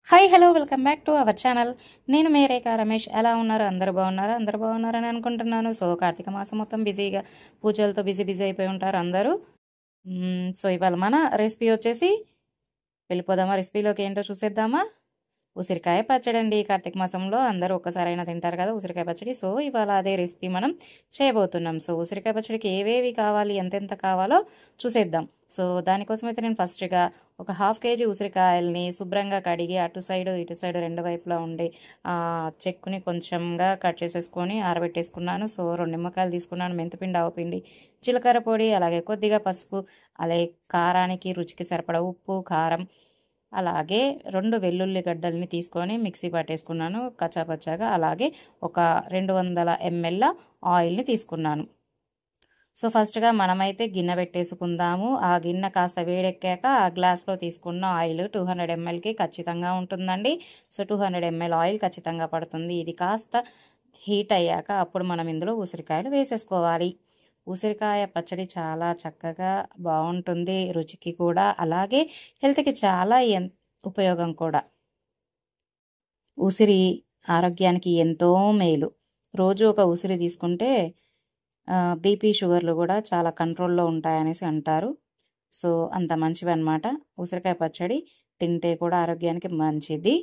Hi hello welcome back to our channel. నేను మీ రేఖా రమేష్. ఎలా ఉన్నారు? అందరు బాగున్నారా? అందరు బాగున్నారని అనుకుంటున్నాను. సో కార్తీక మాసం మొత్తం బిజీగా పూజలతో బిజీ అయిపోయి ఉంటారు అందరూ. సో ఇవాళ మన రెసిపీ వచ్చేసి వెళ్ళిపోదామా? రెసిపీలోకి ఏంటో చూసేద్దామా? ఉసిరికాయ పచ్చడి అండి. కార్తీక మాసంలో అందరూ ఒక్కసారైనా తింటారు కదా ఉసిరికాయ పచ్చడి. సో ఇవాళ అదే రెసిపీ మనం చేయబోతున్నాం. సో ఉసిరికాయ పచ్చడికి ఏవేవి కావాలి, ఎంతెంత కావాలో చూసేద్దాం. సో దానికోసం అయితే నేను ఫస్ట్గా ఒక 1/2 kg ఉసిరికాయల్ని శుభ్రంగా కడిగి అటు సైడు ఇటు సైడు రెండు వైపులా ఉండి చెక్కుని కొంచెంగా కట్ చేసేసుకొని ఆరబెట్టేసుకున్నాను. సో 2 నిమ్మకాయలు తీసుకున్నాను, మెంతిపిండి, ఆవపిండి, జీలకర్ర పొడి, అలాగే కొద్దిగా పసుపు, అలాగే కారానికి రుచికి సరిపడా ఉప్పు, కారం, అలాగే 2 వెల్లుల్లి గడ్డల్ని తీసుకొని మిక్సీ పట్టేసుకున్నాను కచ్చాపచ్చాగా. అలాగే ఒక 200 ml ఆయిల్ని తీసుకున్నాను. సో ఫస్ట్గా మనమైతే గిన్నె పెట్టేసుకుందాము. ఆ గిన్నె కాస్త వేడెక్కాక ఆ గ్లాస్లో తీసుకున్న ఆయిల్ 200 mlకి ఖచ్చితంగా ఉంటుందండి. సో 200 ml ఆయిల్ ఖచ్చితంగా పడుతుంది. ఇది కాస్త హీట్ అయ్యాక అప్పుడు మనం ఇందులో ఉసిరికాయలు వేసేసుకోవాలి. ఉసిరికాయ పచ్చడి చాలా చక్కగా బాగుంటుంది, రుచికి కూడా, అలాగే హెల్త్కి చాలా ఉపయోగం కూడా. ఉసిరి ఆరోగ్యానికి ఎంతో మేలు. రోజు ఒక ఉసిరి తీసుకుంటే బీపీ, షుగర్లు కూడా చాలా కంట్రోల్లో ఉంటాయనేసి అంటారు. సో అంత మంచివి అన్నమాట. ఉసిరికాయ పచ్చడి తింటే కూడా ఆరోగ్యానికి మంచిది.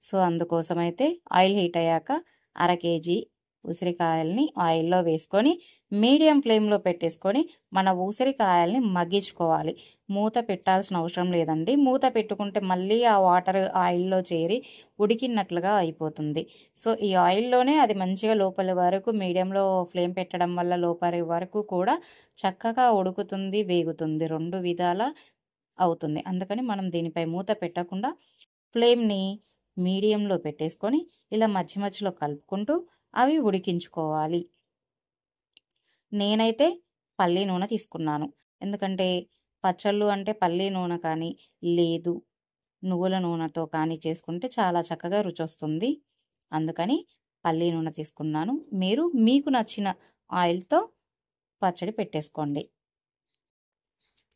సో అందుకోసమైతే ఆయిల్ హీట్ అయ్యాక 1/2 kg ఉసిరికాయల్ని ఆయిల్లో వేసుకొని మీడియం ఫ్లేమ్లో పెట్టేసుకొని మన ఉసిరికాయల్ని మగ్గించుకోవాలి. మూత పెట్టాల్సిన అవసరం లేదండి. మూత పెట్టుకుంటే మళ్ళీ ఆ వాటర్ ఆయిల్లో చేరి ఉడికినట్లుగా అయిపోతుంది. సో ఈ ఆయిల్లోనే అది మంచిగా లోపలి వరకు మీడియంలో ఫ్లేమ్ పెట్టడం వల్ల లోపలి వరకు కూడా చక్కగా ఉడుకుతుంది, వేగుతుంది, 2 విధాల అవుతుంది. అందుకని మనం దీనిపై మూత పెట్టకుండా ఫ్లేమ్ని మీడియంలో పెట్టేసుకొని ఇలా మధ్య మధ్యలో కలుపుకుంటూ అవి ఉడికించుకోవాలి. నేనైతే పల్లి నూనె తీసుకున్నాను. ఎందుకంటే పచ్చళ్ళు అంటే పల్లి నూనె కానీ లేదు నువ్వుల నూనెతో కానీ చేసుకుంటే చాలా చక్కగా రుచి వస్తుంది. అందుకని పల్లి నూనె తీసుకున్నాను. మీరు మీకు నచ్చిన ఆయిల్తో పచ్చడి పెట్టేసుకోండి.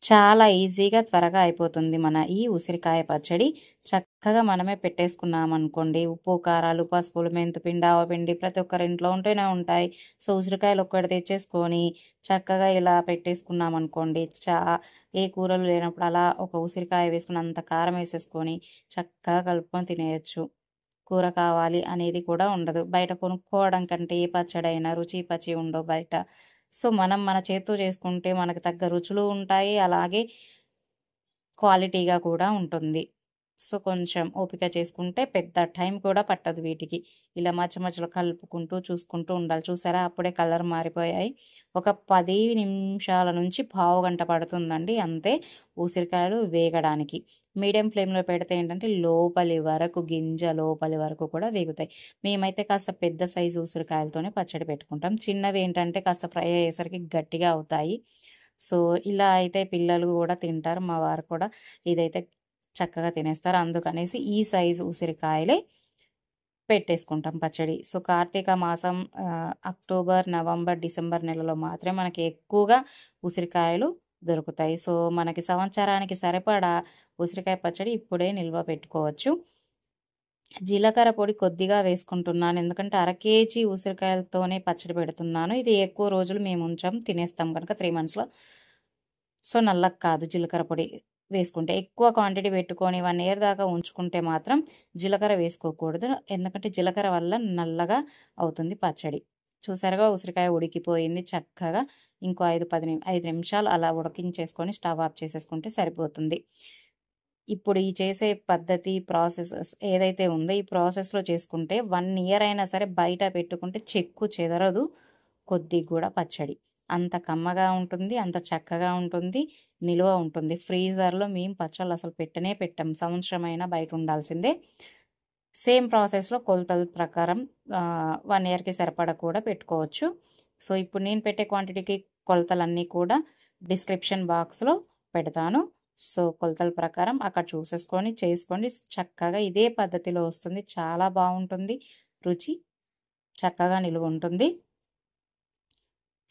చాలా ఈజీగా త్వరగా అయిపోతుంది మన ఈ ఉసిరికాయ పచ్చడి. చక్కగా మనమే పెట్టేసుకున్నామనుకోండి. ఉప్పు, కారాలు, పసుపులు, మెంతిపిండి, ఆవపిండి ప్రతి ఒక్కరి ఇంట్లో ఉంటూనే ఉంటాయి. సో ఉసిరికాయలు ఒక్కటి తెచ్చేసుకొని చక్కగా ఇలా పెట్టేసుకున్నామనుకోండి. ఏ కూరలు లేనప్పుడు అలా ఒక ఉసిరికాయ వేసుకుని అంత కారం వేసేసుకొని చక్కగా కలుపుకొని తినేయచ్చు. కూర కావాలి అనేది కూడా ఉండదు. బయట కొనుక్కోవడం కంటే ఏ పచ్చడైనా రుచి పచి ఉండవు బయట. సో మనం మన చేత్తో చేసుకుంటే మనకు తగ్గ రుచులు ఉంటాయి, అలాగే క్వాలిటీగా కూడా ఉంటుంది. సో కొంచెం ఓపిక చేసుకుంటే పెద్ద టైం కూడా పట్టదు వీటికి. ఇలా మధ్య మధ్యలో కలుపుకుంటూ చూసుకుంటూ ఉండాలి. చూసారా అప్పుడే కలర్ మారిపోయాయి. ఒక 10 నిమిషాల నుంచి పావు గంట పడుతుందండి అంతే ఉసిరికాయలు వేగడానికి. మీడియం ఫ్లేమ్లో పెడితే ఏంటంటే లోపలి వరకు గింజ లోపలి వరకు కూడా వేగుతాయి. మేమైతే కాస్త పెద్ద సైజు ఉసిరికాయలతోనే పచ్చడి పెట్టుకుంటాం. చిన్నవి ఏంటంటే కాస్త ఫ్రై అయ్యేసరికి గట్టిగా అవుతాయి. సో ఇలా అయితే పిల్లలు కూడా తింటారు. మా వారు కూడా ఇదైతే చక్కగా తినేస్తారు. అందుకనేసి ఈ సైజు ఉసిరికాయలే పెట్టేసుకుంటాం పచ్చడి. సో కార్తీక మాసం అక్టోబర్, నవంబర్, డిసెంబర్ నెలలో మాత్రమే మనకి ఎక్కువగా ఉసిరికాయలు దొరుకుతాయి. సో మనకి సంవత్సరానికి సరిపడా ఉసిరికాయ పచ్చడి ఇప్పుడే నిల్వ పెట్టుకోవచ్చు. జీలకర్ర పొడి కొద్దిగా వేసుకుంటున్నాను. ఎందుకంటే 1/2 kg ఉసిరికాయలతోనే పచ్చడి పెడుతున్నాను. ఇది ఎక్కువ రోజులు మేము ఉంచాం, తినేస్తాం కనుక 3 monthsలో. సో నల్లగా కాదు జీలకర్ర పొడి వేసుకుంటే. ఎక్కువ క్వాంటిటీ పెట్టుకొని 1 year దాకా ఉంచుకుంటే మాత్రం జీలకర్ర వేసుకోకూడదు. ఎందుకంటే జీలకర్ర వల్ల నల్లగా అవుతుంది పచ్చడి. చూసారుగా ఉసిరికాయ ఉడికిపోయింది చక్కగా. ఇంకో 5 నిమిషాలు అలా ఉడికించేసుకొని స్టవ్ ఆఫ్ చేసేసుకుంటే సరిపోతుంది. ఇప్పుడు ఈ చేసే పద్ధతి ప్రాసెస్ ఏదైతే ఉందో ఈ ప్రాసెస్లో చేసుకుంటే 1 year అయినా సరే బయట పెట్టుకుంటే చెక్కు చెదరదు కొద్దిగా కూడా పచ్చడి. అంత కమ్మగా ఉంటుంది, అంత చక్కగా ఉంటుంది, నిలువ ఉంటుంది. ఫ్రీజర్లో మేము పచ్చళ్ళు అసలు పెట్టం. సంవత్సరమైనా బయట ఉండాల్సిందే. సేమ్ ప్రాసెస్లో కొలతల ప్రకారం 1 yearకి సరిపడా కూడా పెట్టుకోవచ్చు. సో ఇప్పుడు నేను పెట్టే క్వాంటిటీకి కొలతలన్నీ కూడా డిస్క్రిప్షన్ బాక్స్లో పెడతాను. సో కొలతల ప్రకారం అక్కడ చూసేసుకొని చేసుకోండి. చక్కగా ఇదే పద్ధతిలో వస్తుంది. చాలా బాగుంటుంది, రుచి చక్కగా నిలువ ఉంటుంది.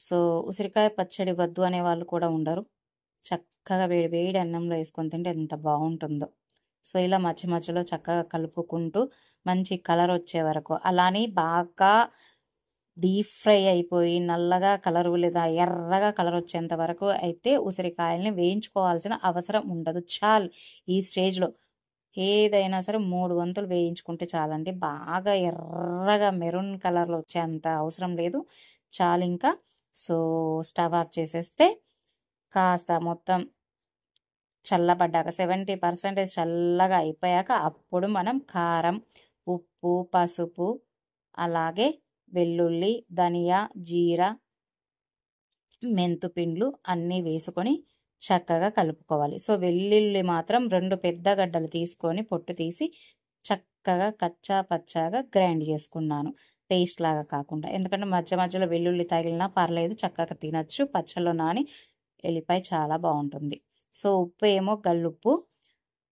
సో ఉసిరికాయ పచ్చడి వద్దు అనే వాళ్ళు కూడా ఉండరు. చక్కగా వేడి వేడి అన్నంలో వేసుకొని తింటే ఎంత బాగుంటుందో. సో ఇలా మధ్య మధ్యలో చక్కగా కలుపుకుంటూ మంచి కలర్ వచ్చే వరకు, అలానే బాగా డీప్ ఫ్రై అయిపోయి నల్లగా కలర్ లేదా ఎర్రగా కలర్ వచ్చేంత వరకు అయితే ఉసిరికాయల్ని వేయించుకోవాల్సిన అవసరం ఉండదు. చాలు ఈ స్టేజ్లో ఏదైనా సరే 3 వంతులు వేయించుకుంటే చాలండి. బాగా ఎర్రగా మెరూన్ కలర్లో వచ్చేంత అవసరం లేదు, చాలు ఇంకా. సో స్టవ్ ఆఫ్ చేసేస్తే కాస్త మొత్తం చల్లబడ్డాక 70% చల్లగా అయిపోయాక అప్పుడు మనం కారం, ఉప్పు, పసుపు, అలాగే వెల్లుల్లి, ధనియా, జీరా, మెంతుపిండ్లు అన్నీ వేసుకొని చక్కగా కలుపుకోవాలి. సో వెల్లుల్లి మాత్రం 2 పెద్ద గడ్డలు తీసుకొని పొట్టు తీసి చక్కగా కచ్చా పచ్చాగా గ్రైండ్ చేసుకున్నాను, పేస్ట్ లాగా కాకుండా. ఎందుకంటే మధ్య మధ్యలో వెల్లుల్లి తగిలినా పర్లేదు, చక్కగా తినచ్చు. పచ్చళ్ళలో నాని ఎల్లిపాయ చాలా బాగుంటుంది. సో ఉప్పు ఏమో గల్లుప్పు,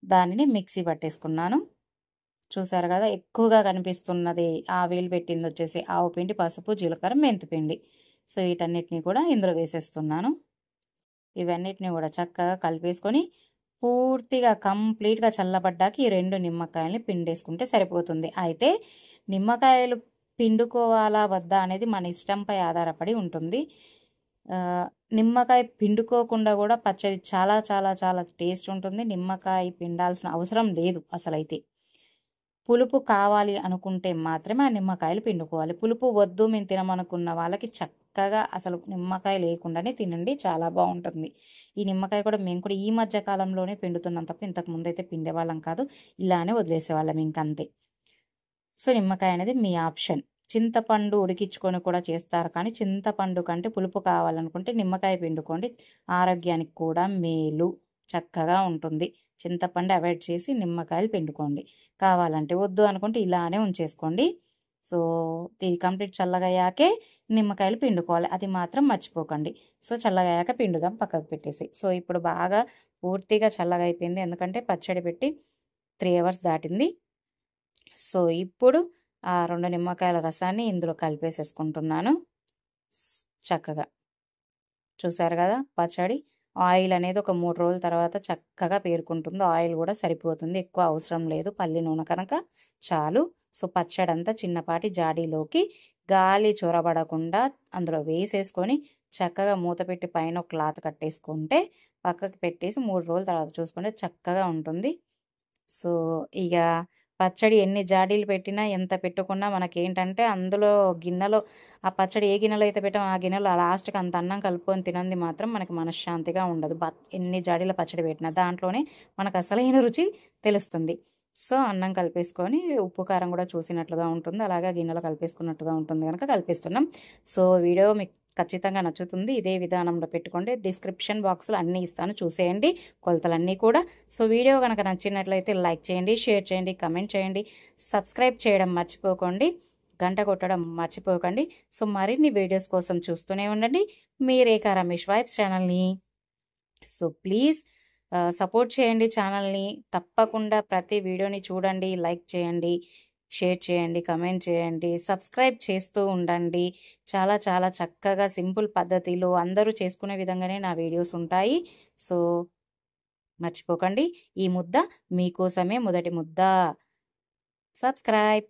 దానిని మిక్సీ పట్టేసుకున్నాను. చూసారు కదా, ఎక్కువగా కనిపిస్తున్నది ఆవిరి పెట్టింది వచ్చేసి ఆవు పిండి, పసుపు, జీలకర్ర, మెంతిపిండి. సో వీటన్నిటిని కూడా ఇందులో వేసేస్తున్నాను. ఇవన్నిటిని కూడా చక్కగా కలిపేసుకొని పూర్తిగా కంప్లీట్గా చల్లబడ్డాక ఈ 2 నిమ్మకాయలని పిండేసుకుంటే సరిపోతుంది. అయితే నిమ్మకాయలు పిండుకోవాలా వద్దా అనేది మన ఇష్టంపై ఆధారపడి ఉంటుంది. నిమ్మకాయ పిండుకోకుండా కూడా పచ్చడి చాలా చాలా చాలా టేస్ట్ ఉంటుంది. నిమ్మకాయ పిండాల్సిన అవసరం లేదు అసలైతే. పులుపు కావాలి అనుకుంటే మాత్రమే ఆ నిమ్మకాయలు పిండుకోవాలి. పులుపు వద్దు మేము తినమనుకున్న వాళ్ళకి చక్కగా అసలు నిమ్మకాయ లేకుండానే తినండి, చాలా బాగుంటుంది. ఈ నిమ్మకాయ కూడా మేము కూడా ఈ మధ్య కాలంలోనే పిండుతున్నాం తప్ప ఇంతకు ముందు అయితే పిండేవాళ్ళం కాదు, ఇలానే వదిలేసేవాళ్ళం ఇంకంతే. సో నిమ్మకాయ అనేది మీ ఆప్షన్. చింతపండు ఉడికించుకొని కూడా చేస్తారు, కానీ చింతపండు కంటే పులుపు కావాలనుకుంటే నిమ్మకాయ పిండుకోండి, ఆరోగ్యానికి కూడా మేలు, చక్కగా ఉంటుంది. చింతపండు అవాయిడ్ చేసి నిమ్మకాయలు పిండుకోండి. కావాలంటే, వద్దు అనుకుంటే ఇలానే ఉంచేసుకోండి. సో ఇది కంప్లీట్ చల్లగయ్యాకే నిమ్మకాయలు పిండుకోవాలి, అది మాత్రం మర్చిపోకండి. సో చల్లగయ్యాక పిండుదాం పక్కకు పెట్టేసి. సో ఇప్పుడు బాగా పూర్తిగా చల్లగా అయిపోయింది, ఎందుకంటే పచ్చడి పెట్టి 3 అవర్స్ దాటింది. సో ఇప్పుడు ఆ 2 నిమ్మకాయల రసాన్ని ఇందులో కలిపేసేసుకుంటున్నాను చక్కగా. చూసారు కదా పచ్చడి. ఆయిల్ అనేది ఒక 3 రోజుల తర్వాత చక్కగా పేరుకుంటుంది. ఆయిల్ కూడా సరిపోతుంది, ఎక్కువ అవసరం లేదు, పల్లి నూనె కనుక చాలు. సో పచ్చడి అంతా చిన్నపాటి జాడీలోకి గాలి చొరబడకుండా అందులో వేసేసుకొని చక్కగా మూత పెట్టి పైన ఒక క్లాత్ కట్టేసుకుంటే పక్కకి పెట్టేసి 3 రోజుల తర్వాత చూసుకుంటే చక్కగా ఉంటుంది. సో ఇక పచ్చడి ఎన్ని జాడీలు పెట్టినా ఎంత పెట్టుకున్నా మనకేంటంటే అందులో గిన్నెలో ఆ పచ్చడి ఏ గిన్నెలో అయితే పెట్టామో ఆ గిన్నెలో లాస్ట్కి అంత అన్నం కలుపుకొని తినంది మాత్రం మనకి మనశ్శాంతిగా ఉండదు. ఎన్ని జాడీల పచ్చడి పెట్టినా దాంట్లోనే మనకు అసలైన రుచి తెలుస్తుంది. సో అన్నం కలిపేసుకొని ఉప్పు కారం కూడా చూసినట్లుగా ఉంటుంది, అలాగే గిన్నెలో కలిపేసుకున్నట్టుగా ఉంటుంది కనుక కలిపేస్తున్నాం. సో వీడియో మీకు ఖచ్చితంగా నచ్చుతుంది. ఇదే విధానంలో పెట్టుకోండి. డిస్క్రిప్షన్ బాక్స్లో అన్నీ ఇస్తాను, చూసేయండి కొలతలన్నీ కూడా. సో వీడియో కనుక నచ్చినట్లయితే లైక్ చేయండి, షేర్ చేయండి, కమెంట్ చేయండి, సబ్స్క్రైబ్ చేయడం మర్చిపోకండి, గంట కొట్టడం మర్చిపోకండి. సో మరిన్ని వీడియోస్ కోసం చూస్తూనే ఉండండి మీ రేఖా రమేష్ వైబ్స్ ఛానల్ని. సో ప్లీజ్ సపోర్ట్ చేయండి ఛానల్ని. తప్పకుండా ప్రతి వీడియోని చూడండి, లైక్ చేయండి, షేర్ చేయండి, కమెంట్ చేయండి, సబ్స్క్రైబ్ చేస్తూ ఉండండి. చాలా చాలా చక్కగా సింపుల్ పద్ధతిలో అందరూ చేసుకునే విధంగానే నా వీడియోస్ ఉంటాయి. సో మర్చిపోకండి, ఈ ముద్ద మీకోసమే, మొదటి ముద్ద. సబ్స్క్రైబ్.